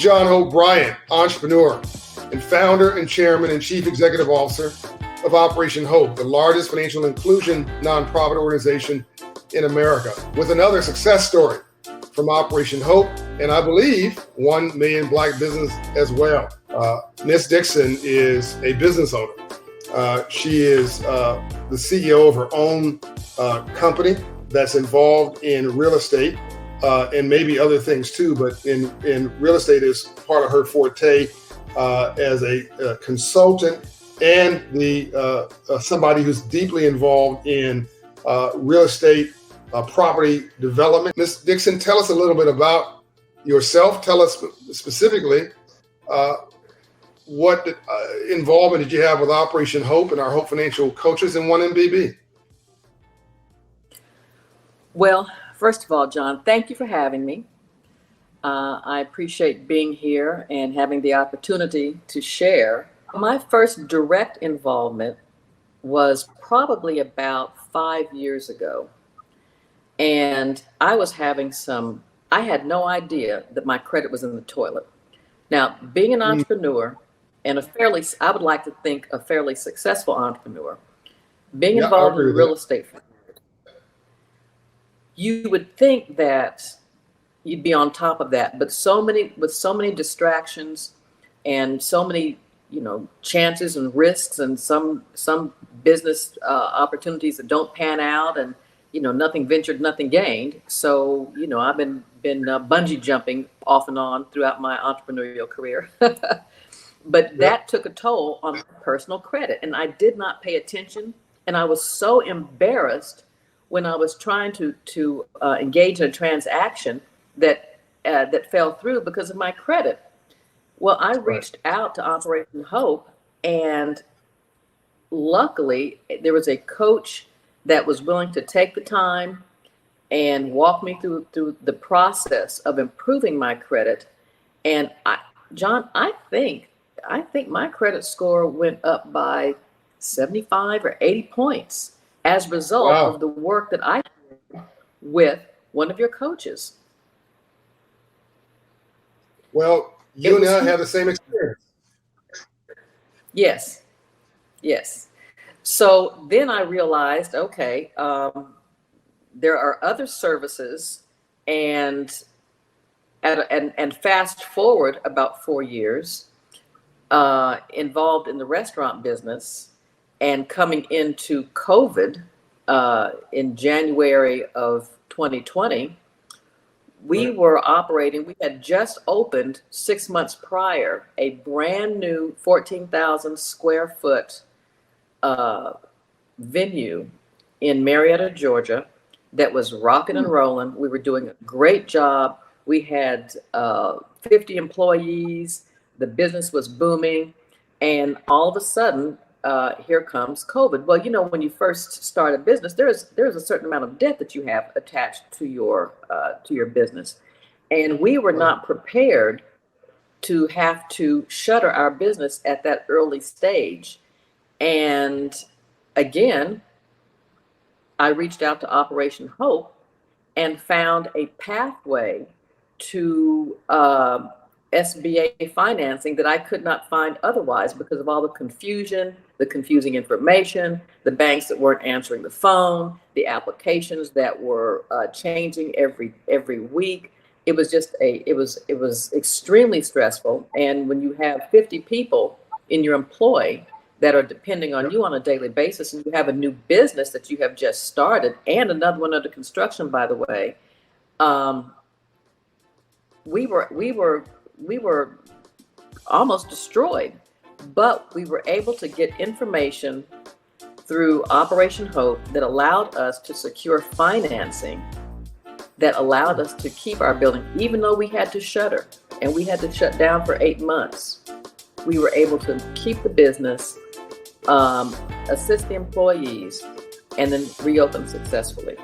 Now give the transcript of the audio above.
John Hope Bryant, entrepreneur and founder and chairman and chief executive officer of Operation Hope, the largest financial inclusion nonprofit organization in America, with another success story from Operation Hope, and I believe 1 million Black business as well. Ms. Dixon is a business owner. She is the CEO of her own company that's involved in real estate and maybe other things too, but in real estate is part of her forte as a consultant and somebody who's deeply involved in real estate property development. Ms. Dixon, tell us a little bit about yourself. Tell us specifically what involvement did you have with Operation Hope and our Hope Financial coaches in 1MBB? Well, first of all, John, thank you for having me. I appreciate being here and having the opportunity to share. My first direct involvement was probably about 5 years ago. And I had no idea that my credit was in the toilet. Now, being an entrepreneur and I would like to think a fairly successful entrepreneur, being involved in real estate, you would think that you'd be on top of that, but with so many distractions and so many, chances and risks and some business opportunities that don't pan out, and nothing ventured, nothing gained. So I've been bungee jumping off and on throughout my entrepreneurial career, but that took a toll on my personal credit, and I did not pay attention, and I was so embarrassed when I was trying to engage in a transaction that fell through because of my credit. Well, I reached out to Operation Hope, and luckily there was a coach that was willing to take the time and walk me through the process of improving my credit. And John, I think my credit score went up by 75 or 80 points as a result of the work that I did with one of your coaches. Well, you and I have the same experience. Yes. So then I realized, okay, there are other services, and fast forward about 4 years, involved in the restaurant business, and coming into COVID in January of 2020, we had just opened 6 months prior a brand new 14,000 square foot venue in Marietta, Georgia, that was rocking and rolling. We were doing a great job. We had 50 employees. The business was booming. And all of a sudden, here comes COVID. Well, when you first start a business, there's a certain amount of debt that you have attached to your business, and we were not prepared to have to shutter our business at that early stage. And again, I reached out to Operation Hope and found a pathway to SBA financing that I could not find otherwise because of all the confusion, the confusing information, the banks that weren't answering the phone, the applications that were changing every week. It was just it was extremely stressful. And when you have 50 people in your employ that are depending on you on a daily basis, and you have a new business that you have just started and another one under construction, by the way, we were almost destroyed, but we were able to get information through Operation Hope that allowed us to secure financing that allowed us to keep our building, even though we had to shutter and we had to shut down for 8 months. We were able to keep the business, assist the employees, and then reopen successfully.